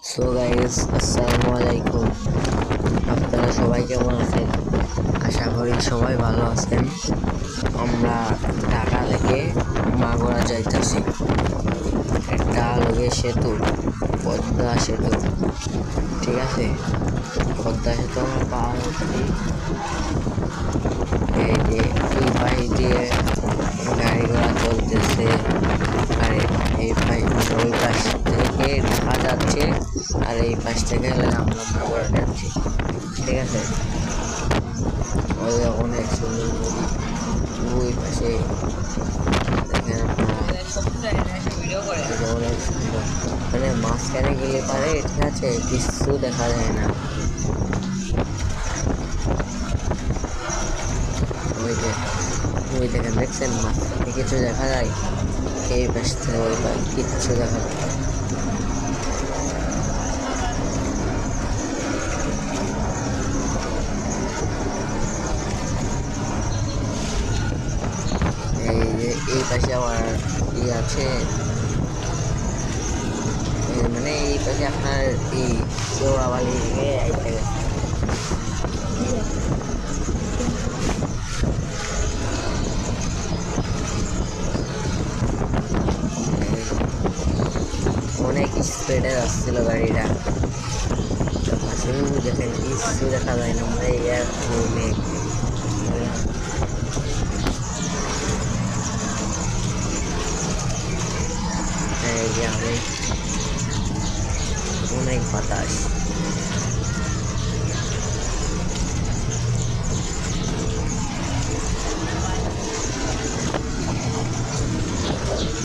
So guys, আসসালামু আলাইকুম। আপনারা সবাই কেমন আছেন? আশা করি সবাই ভালো আছেন। আমরা ঢাকা থেকে মাগুরা যাইতেছি। এটা লগে সেতু, পদ্মা সেতু, ঠিক আছে? পদ্মা সেতু আমরা পার হচ্ছি। এই যে এই পাশ দিয়ে গাড়ি ঘোড়া চলতেছে, আর এই ওই পাশ থেকে ঢাকা যাচ্ছে, আর এই পাশ থেকে আমরা মাগুরা যাচ্ছি, ঠিক আছে? ওই অনেক সুন্দর নদী, ওই পাশে দেখেন আপনারা, অনেক সুন্দর। মানে মাঝখানে গেলে পারে, ঠিক আছে, কিছু দেখা যায় না। ওই যে ওই দেখেন, দেখছেন মাঝখানে কিছু দেখা যায়? এই পাশ থেকে ওই পাশ কিচ্ছু দেখা যায় না। এই যে এই পাশে আবার ই আছে, মানে এই পাশে আপনার এই চৌরাবালি থেকে আইতে গেছে। অনেক স্পিডে যাচ্ছিল গাড়িটা, পাশেও দেখেন কিছু দেখা যায় না, মানে এর মেঘ। এই যে আমি অনেক বাতাস।